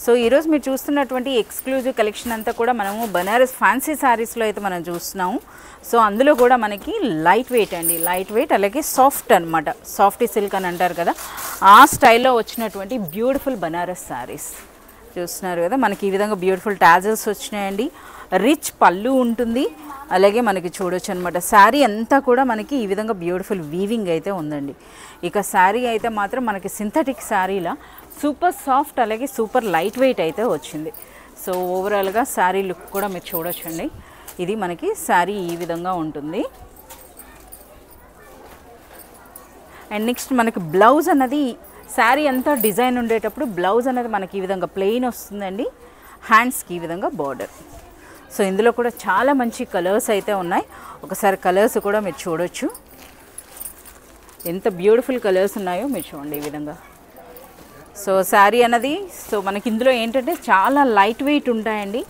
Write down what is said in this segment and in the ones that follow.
So ఈరోజు మీరు చూస్తున్నటువంటి ఎక్స్క్లూజివ్ కలెక్షన్ అంతా కూడా మనము బనారస్ ఫ్యాన్సీ శారీస్లో అయితే మనం చూస్తున్నాము. సో అందులో కూడా మనకి లైట్ వెయిట్ అండి, లైట్ వెయిట్ అలాగే సాఫ్ట్ అనమాట, సాఫ్టీ సిల్క్ అని అంటారు కదా, ఆ స్టైల్లో వచ్చినటువంటి బ్యూటిఫుల్ బనారస్ శారీస్ చూస్తున్నారు కదా. మనకి ఈ విధంగా బ్యూటిఫుల్ టాజల్స్ వచ్చినాయండి, రిచ్ పళ్ళు ఉంటుంది, అలాగే మనకి చూడొచ్చు అనమాట. శారీ అంతా కూడా మనకి ఈ విధంగా బ్యూటిఫుల్ వీవింగ్ అయితే ఉందండి. ఇక శారీ అయితే మాత్రం మనకి సింథటిక్ శారీలా సూపర్ సాఫ్ట్ అలాగే సూపర్ లైట్ వెయిట్ అయితే వచ్చింది. సో ఓవరాల్గా శారీ లుక్ కూడా మీరు చూడొచ్చండి. ఇది మనకి శారీ ఈ విధంగా ఉంటుంది. అండ్ నెక్స్ట్ మనకి బ్లౌజ్ అన్నది శారీ అంతా డిజైన్ ఉండేటప్పుడు బ్లౌజ్ అనేది మనకి ఈ విధంగా ప్లెయిన్ వస్తుందండి, హ్యాండ్స్కి ఈ విధంగా బార్డర్. సో ఇందులో కూడా చాలా మంచి కలర్స్ అయితే ఉన్నాయి. ఒకసారి కలర్స్ కూడా మీరు చూడొచ్చు, ఎంత బ్యూటిఫుల్ కలర్స్ ఉన్నాయో మీరు చూడండి ఈ విధంగా. సో శారీ అన్నది సో మనకి ఇందులో ఏంటంటే చాలా లైట్ వెయిట్ ఉంటాయండి,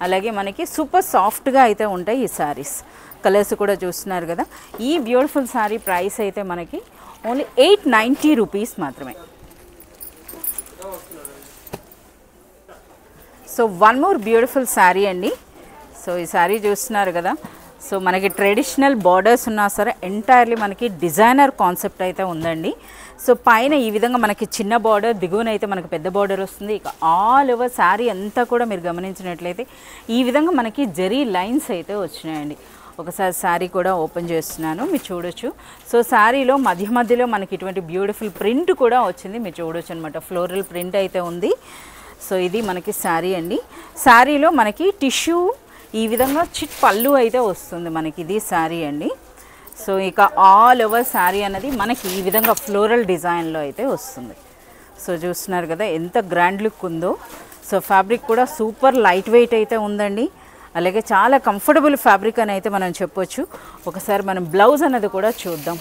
అలాగే మనకి సూపర్ సాఫ్ట్గా అయితే ఉంటాయి ఈ శారీస్. కలర్స్ కూడా చూస్తున్నారు కదా. ఈ బ్యూటిఫుల్ శారీ ప్రైస్ అయితే మనకి ఓన్లీ 890 రూపీస్ మాత్రమే. So one more beautiful sari అండి. సో ఈ శారీ చూస్తున్నారు కదా. సో మనకి ట్రెడిషనల్ బార్డర్స్ ఉన్నా సరే ఎంటైర్లీ మనకి డిజైనర్ కాన్సెప్ట్ అయితే ఉందండి. సో పైన ఈ విధంగా మనకి చిన్న బార్డర్, దిగువన అయితే మనకి పెద్ద బార్డర్ వస్తుంది. ఇక ఆల్ ఓవర్ శారీ అంతా కూడా మీరు గమనించినట్లయితే ఈ విధంగా మనకి జరీ లైన్స్ అయితే వచ్చినాయండి. ఒకసారి శారీ కూడా ఓపెన్ చేస్తున్నాను, మీరు చూడొచ్చు. సో శారీలో మధ్య మధ్యలో మనకి ఇటువంటి బ్యూటిఫుల్ ప్రింట్ కూడా వచ్చింది, మీరు చూడొచ్చు అనమాట. ఫ్లోరల్ ప్రింట్ అయితే ఉంది. సో ఇది మనకి శారీ అండి. శారీలో మనకి టిష్యూ ఈ విధంగా చిట్ పళ్ళు అయితే వస్తుంది మనకి. ఇది శారీ అండి. సో ఇక ఆల్ ఓవర్ శారీ అనేది మనకి ఈ విధంగా ఫ్లోరల్ డిజైన్లో అయితే వస్తుంది. సో చూస్తున్నారు కదా ఎంత గ్రాండ్ లుక్ ఉందో. సో ఫ్యాబ్రిక్ కూడా సూపర్ లైట్ వెయిట్ అయితే ఉందండి, అలాగే చాలా కంఫర్టబుల్ ఫ్యాబ్రిక్ అని అయితే మనం చెప్పొచ్చు. ఒకసారి మనం బ్లౌజ్ అన్నది కూడా చూద్దాం.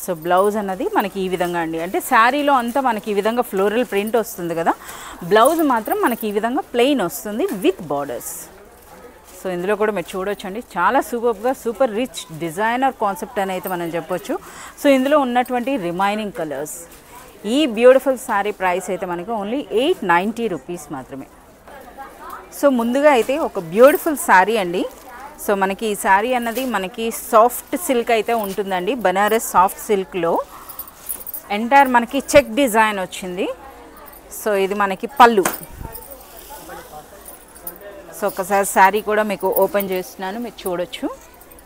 సో బ్లౌజ్ అన్నది మనకి ఈ విధంగా అండి, అంటే శారీలో అంతా మనకి ఈ విధంగా ఫ్లోరల్ ప్రింట్ వస్తుంది కదా, బ్లౌజ్ మాత్రం మనకి ఈ విధంగా ప్లెయిన్ వస్తుంది విత్ బార్డర్స్. సో ఇందులో కూడా మీరు చూడొచ్చు అండి, చాలా సూపర్గా సూపర్ రిచ్ డిజైనర్ కాన్సెప్ట్ అని అయితే మనం చెప్పొచ్చు. సో ఇందులో ఉన్నటువంటి రిమైనింగ్ కలర్స్. ఈ బ్యూటిఫుల్ శారీ ప్రైస్ అయితే మనకి ఓన్లీ 890 రూపీస్ మాత్రమే. సో ముందుగా అయితే ఒక బ్యూటిఫుల్ శారీ అండి. సో మనకి ఈ శారీ అన్నది మనకి సాఫ్ట్ సిల్క్ అయితే ఉంటుందండి, బనారస్ సాఫ్ట్ సిల్క్లో ఎంటైర్ మనకి చెక్ డిజైన్ వచ్చింది. సో ఇది మనకి పళ్ళు. సో ఒకసారి శారీ కూడా మీకు ఓపెన్ చేస్తున్నాను, మీరు చూడొచ్చు.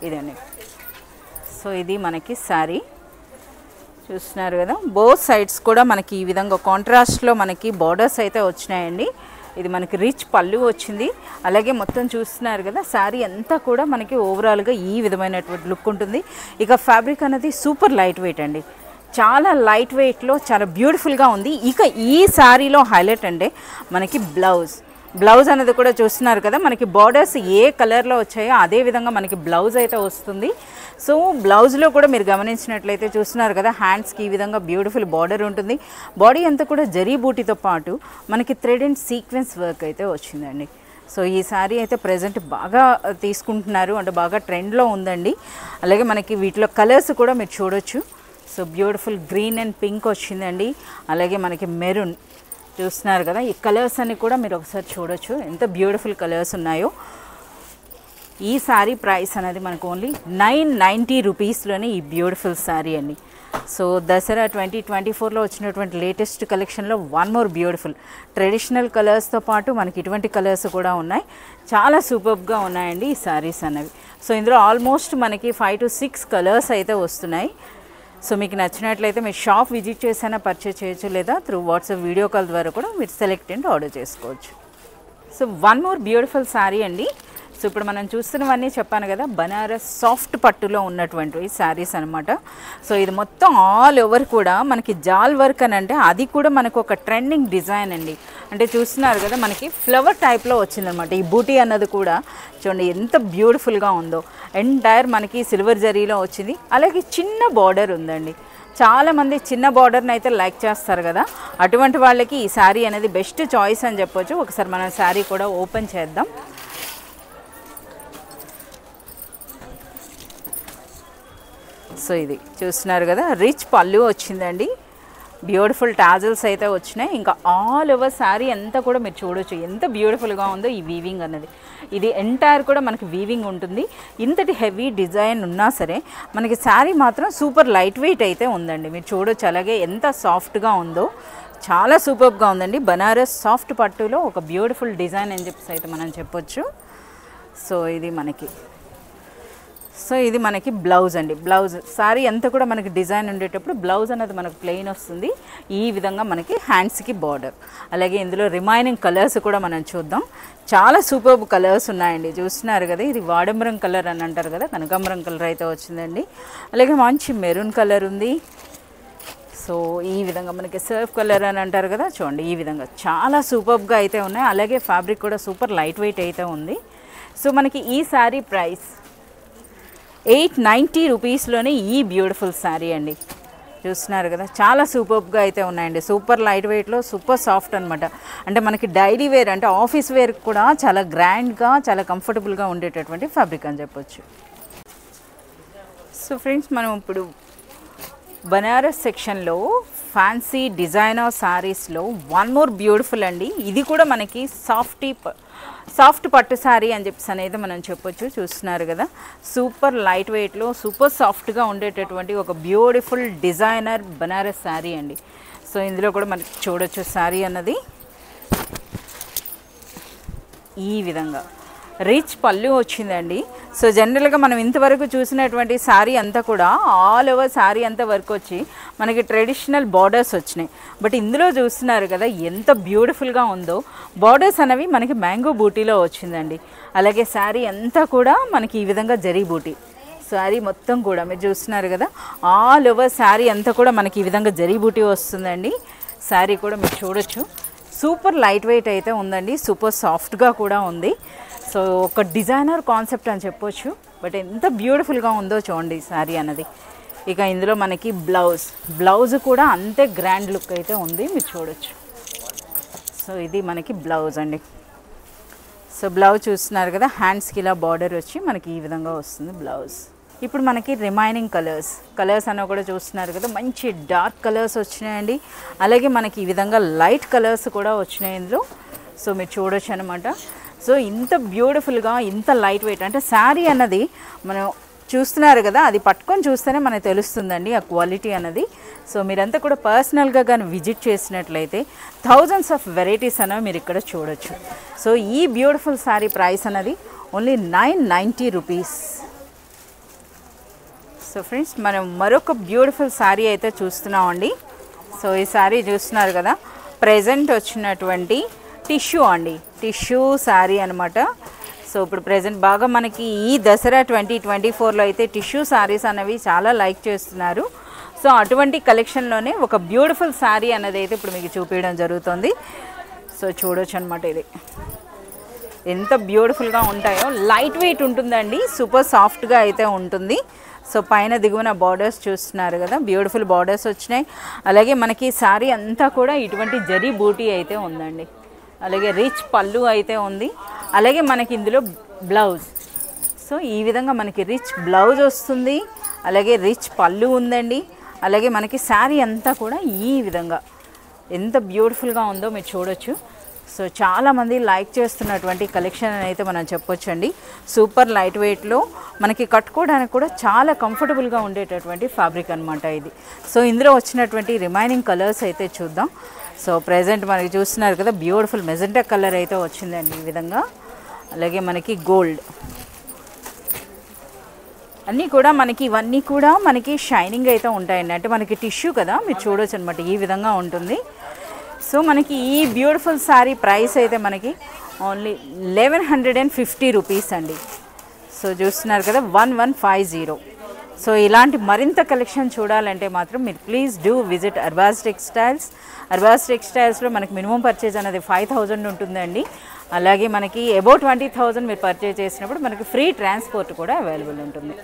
ఇదండి. సో ఇది మనకి శారీ చూస్తున్నారు కదా. బోత్ సైడ్స్ కూడా మనకి ఈ విధంగా కాంట్రాస్ట్లో మనకి బార్డర్స్ అయితే వచ్చినాయండి. ఇది మనకి రిచ్ పళ్ళు వచ్చింది, అలాగే మొత్తం చూస్తున్నారు కదా. శారీ అంతా కూడా మనకి ఓవరాల్గా ఈ విధమైనటువంటి లుక్ ఉంటుంది. ఇక ఫ్యాబ్రిక్ అనేది సూపర్ లైట్ వెయిట్ అండి, చాలా లైట్ వెయిట్లో చాలా బ్యూటిఫుల్గా ఉంది. ఇక ఈ శారీలో హైలైట్ అంటే మనకి బ్లౌజ్ అనేది కూడా చూస్తున్నారు కదా. మనకి బార్డర్స్ ఏ కలర్లో వచ్చాయో అదే విధంగా మనకి బ్లౌజ్ అయితే వస్తుంది. సో బ్లౌజ్లో కూడా మీరు గమనించినట్లయితే చూస్తున్నారు కదా, హ్యాండ్స్కి ఈ విధంగా బ్యూటిఫుల్ బార్డర్ ఉంటుంది. బాడీ అంతా కూడా జరీ బూటీతో పాటు మనకి థ్రెడ్ అండ్ సీక్వెన్స్ వర్క్ అయితే వచ్చిందండి. సో ఈ శారీ అయితే ప్రజెంట్ బాగా తీసుకుంటున్నారు, అంటే బాగా ట్రెండ్లో ఉందండి. అలాగే మనకి వీటిలో కలర్స్ కూడా మీరు చూడొచ్చు. So beautiful green and pink వచ్చిందండి, అలాగే మనకి మెరూన్ చూస్తున్నారు కదా. ఈ కలర్స్ అన్ని కూడా మీరు ఒకసారి చూడొచ్చు, ఎంత బ్యూటిఫుల్ కలర్స్ ఉన్నాయో. ఈ శారీ ప్రైస్ అనేది మనకు ఓన్లీ 990 రూపీస్లోనే ఈ బ్యూటిఫుల్ శారీ అండి. సో దసరా 2024లో వచ్చినటువంటి లేటెస్ట్ కలెక్షన్లో వన్ మోర్ బ్యూటిఫుల్ ట్రెడిషనల్ కలర్స్తో పాటు మనకి ఇటువంటి కలర్స్ కూడా ఉన్నాయి. చాలా సూపర్గా ఉన్నాయండి ఈ శారీస్ అనేవి. సో ఇందులో ఆల్మోస్ట్ మనకి 5 to 6 కలర్స్ అయితే వస్తున్నాయి. సో మీకు నచ్చినట్లయితే మీరు షాప్ విజిట్ చేసైనా పర్చేస్ చేయొచ్చు, లేదా త్రూ వాట్సాప్ వీడియో కాల్ ద్వారా కూడా మీరు సెలెక్ట్ అండ్ ఆర్డర్ చేసుకోవచ్చు. So one more beautiful sari అండి. సో ఇప్పుడు మనం చూస్తున్నవన్నీ చెప్పాను కదా, బనారస్ సాఫ్ట్ పట్టులో ఉన్నటువంటి శారీస్ అనమాట. సో ఇది మొత్తం ఆల్ ఓవర్ కూడా మనకి జాల్ వర్క్ అని, అంటే అది కూడా మనకు ఒక ట్రెండింగ్ డిజైన్ అండి. అంటే చూస్తున్నారు కదా మనకి ఫ్లవర్ టైప్లో వచ్చిందనమాట. ఈ బూటీ అన్నది కూడా చూడండి ఎంత బ్యూటిఫుల్గా ఉందో. ఎంటైర్ మనకి సిల్వర్ జరీలో వచ్చింది, అలాగే చిన్న బార్డర్ ఉందండి. చాలామంది చిన్న బార్డర్ని అయితే లైక్ చేస్తారు కదా, అటువంటి వాళ్ళకి ఈ శారీ అనేది బెస్ట్ చాయిస్ అని చెప్పొచ్చు. ఒకసారి మనం శారీ కూడా ఓపెన్ చేద్దాం. సో ఇది చూస్తున్నారు కదా, రిచ్ పళ్ళు వచ్చిందండి, బ్యూటిఫుల్ టాజల్స్ అయితే వచ్చినాయి. ఇంకా ఆల్ ఓవర్ శారీ అంతా కూడా మీరు చూడొచ్చు ఎంత బ్యూటిఫుల్గా ఉందో ఈ వీవింగ్ అన్నది. ఇది ఎంటైర్ కూడా మనకి వీవింగ్ ఉంటుంది. ఇంతటి హెవీ డిజైన్ ఉన్నా సరే మనకి శారీ మాత్రం సూపర్ లైట్ వెయిట్ అయితే ఉందండి, మీరు చూడొచ్చు. అలాగే ఎంత సాఫ్ట్గా ఉందో, చాలా సూపర్గా ఉందండి. బనారస్ సాఫ్ట్ పట్టులో ఒక బ్యూటిఫుల్ డిజైన్ అని చెప్పేసి అయితే మనం చెప్పొచ్చు. సో ఇది మనకి బ్లౌజ్ అండి. బ్లౌజ్ సారీ అంతా కూడా మనకి డిజైన్ ఉండేటప్పుడు బ్లౌజ్ అనేది మనకు ప్లెయిన్ వస్తుంది. ఈ విధంగా మనకి హ్యాండ్స్కి బార్డర్. అలాగే ఇందులో రిమైనింగ్ కలర్స్ కూడా మనం చూద్దాం. చాలా సూపర్బ్ కలర్స్ ఉన్నాయండి, చూస్తున్నారు కదా. ఇది వాడంబరం కలర్ అని అంటారు కదా, కనకాంబరం కలర్ అయితే వచ్చిందండి. అలాగే మంచి మెరూన్ కలర్ ఉంది. సో ఈ విధంగా మనకి సర్ఫ్ కలర్ అని అంటారు కదా, చూడండి ఈ విధంగా చాలా సూపర్గా అయితే ఉన్నాయి. అలాగే ఫ్యాబ్రిక్ కూడా సూపర్ లైట్ వెయిట్ అయితే ఉంది. సో మనకి ఈ శారీ ప్రైస్ 890 రూపీస్లోనే ఈ బ్యూటిఫుల్ శారీ అండి, చూస్తున్నారు కదా. చాలా సూపర్గా అయితే ఉన్నాయండి, సూపర్ లైట్ వెయిట్లో సూపర్ సాఫ్ట్ అనమాట. అంటే మనకి డైలీ వేర్ అంటే ఆఫీస్ వేర్ కూడా చాలా గ్రాండ్గా చాలా కంఫర్టబుల్గా ఉండేటటువంటి ఫ్యాబ్రిక్ అని చెప్పొచ్చు. సో ఫ్రెండ్స్, మనం ఇప్పుడు బనారస్ సెక్షన్లో ఫ్యాన్సీ డిజైనర్ శారీస్లో వన్ మోర్ బ్యూటిఫుల్ అండి. ఇది కూడా మనకి సాఫ్ట్ పట్టు శారీ అని చెప్పేసి అనేది మనం చెప్పొచ్చు. చూస్తున్నారు కదా, సూపర్ లైట్ వెయిట్లో సూపర్ సాఫ్ట్గా ఉండేటటువంటి ఒక బ్యూటిఫుల్ డిజైనర్ బనారస్ శారీ అండి. సో ఇందులో కూడా మనకి చూడొచ్చు శారీ అన్నది ఈ విధంగా రిచ్ పళ్ళు వచ్చిందండి. సో జనరల్గా మనం ఇంతవరకు చూసినటువంటి శారీ అంతా కూడా ఆల్ ఓవర్ శారీ అంతా వర్క్ వచ్చి మనకి ట్రెడిషనల్ బార్డర్స్ వచ్చినాయి. బట్ ఇందులో చూస్తున్నారు కదా ఎంత బ్యూటిఫుల్గా ఉందో. బార్డర్స్ అనేవి మనకి మ్యాంగో బూటీలో వచ్చిందండి. అలాగే శారీ అంతా కూడా మనకి ఈ విధంగా జరీ బూటీ. శారీ మొత్తం కూడా మీరు చూస్తున్నారు కదా, ఆల్ ఓవర్ శారీ అంతా కూడా మనకి ఈ విధంగా జరీ బూటీ వస్తుందండి. శారీ కూడా మీరు చూడొచ్చు, సూపర్ లైట్ వెయిట్ అయితే ఉందండి, సూపర్ సాఫ్ట్గా కూడా ఉంది. సో ఒక డిజైనర్ కాన్సెప్ట్ అని చెప్పొచ్చు. బట్ ఎంత బ్యూటిఫుల్గా ఉందో చూడండి శారీ అన్నది. ఇక ఇందులో మనకి బ్లౌజ్ కూడా అంతే గ్రాండ్ లుక్ అయితే ఉంది, మీరు చూడొచ్చు. సో ఇది మనకి బ్లౌజ్ అండి. సో బ్లౌజ్ చూస్తున్నారు కదా, హ్యాండ్స్కి ఇలా బార్డర్ వచ్చి మనకి ఈ విధంగా వస్తుంది బ్లౌజ్. ఇప్పుడు మనకి రిమైనింగ్ కలర్స్ అన్న కూడా చూస్తున్నారు కదా, మంచి డార్క్ కలర్స్ వచ్చినాయండి. అలాగే మనకి ఈ విధంగా లైట్ కలర్స్ కూడా వచ్చినాయి ఇందులో. సో మీరు చూడొచ్చు అనమాట. సో ఇంత బ్యూటిఫుల్గా ఇంత లైట్ వెయిట్ అంటే శారీ అన్నది మనం చూస్తున్నారు కదా, అది పట్టుకొని చూస్తేనే మనకు తెలుస్తుందండి ఆ క్వాలిటీ అన్నది. సో మీరంతా కూడా పర్సనల్గా కానీ విజిట్ చేసినట్లయితే థౌజండ్స్ ఆఫ్ వెరైటీస్ అనేవి మీరు ఇక్కడ చూడొచ్చు. సో ఈ బ్యూటిఫుల్ శారీ ప్రైస్ అన్నది ఓన్లీ 990 రూపీస్. సో ఫ్రెండ్స్, మనం మరొక బ్యూటిఫుల్ శారీ అయితే చూస్తున్నామండి. సో ఈ శారీ చూస్తున్నారు కదా, ప్రెజెంట్ వచ్చినటువంటి టిష్యూ అండి, టిష్యూ శారీ అనమాట. సో ఇప్పుడు ప్రెజెంట్ బాగా మనకి ఈ దసరా 2024లో అయితే టిష్యూ శారీస్ అనేవి చాలా లైక్ చేస్తున్నారు. సో అటువంటి కలెక్షన్లోనే ఒక బ్యూటిఫుల్ శారీ అనేది అయితే ఇప్పుడు మీకు చూపించడం జరుగుతుంది. సో చూడొచ్చు అనమాట, ఇది ఎంత బ్యూటిఫుల్గా ఉంటాయో. లైట్ వెయిట్ ఉంటుందండి, సూపర్ సాఫ్ట్గా అయితే ఉంటుంది. సో పైన దిగువన బార్డర్స్ చూస్తున్నారు కదా, బ్యూటిఫుల్ బార్డర్స్ వచ్చినాయి. అలాగే మనకి శారీ అంతా కూడా ఇటువంటి జరీ బూటీ అయితే ఉందండి. అలాగే రిచ్ పళ్ళు అయితే ఉంది. అలాగే మనకి ఇందులో బ్లౌజ్, సో ఈ విధంగా మనకి రిచ్ బ్లౌజ్ వస్తుంది. అలాగే రిచ్ పళ్ళు ఉందండి. అలాగే మనకి శారీ అంతా కూడా ఈ విధంగా ఎంత బ్యూటిఫుల్గా ఉందో మీరు చూడొచ్చు. సో చాలామంది లైక్ చేస్తున్నటువంటి కలెక్షన్ అని అయితే మనం చెప్పొచ్చు అండి. సూపర్ లైట్ వెయిట్లో మనకి కట్టుకోవడానికి కూడా చాలా కంఫర్టబుల్గా ఉండేటటువంటి ఫ్యాబ్రిక్ అనమాట ఇది. సో ఇందులో వచ్చినటువంటి రిమైనింగ్ కలర్స్ అయితే చూద్దాం. సో ప్రెజెంట్ మనకి చూస్తున్నారు కదా, బ్యూటిఫుల్ మెజెంటా కలర్ అయితే వచ్చిందండి ఈ విధంగా. అలాగే మనకి గోల్డ్ అన్నీ కూడా మనకి ఇవన్నీ కూడా మనకి షైనింగ్ అయితే ఉంటాయండి. అంటే మనకి టిష్యూ కదా, మీరు చూడొచ్చు అనమాట, ఈ విధంగా ఉంటుంది. సో మనకి ఈ బ్యూటిఫుల్ శారీ ప్రైస్ అయితే మనకి ఓన్లీ 1150 రూపీస్ అండి. సో చూస్తున్నారు కదా, 1150. సో ఇలాంటి మరింత కలెక్షన్ చూడాలంటే మాత్రం మీరు please do visit Arbaaz textiles. Arbaaz టెక్స్టైల్స్లో మనకి మినిమం పర్చేజ్ అనేది 5000 ఉంటుందండి. అలాగే మనకి అబౌట్ 20,000 మీరు పర్చేజ్ చేసినప్పుడు మనకి ఫ్రీ ట్రాన్స్పోర్ట్ కూడా అవైలబుల్ ఉంటుంది.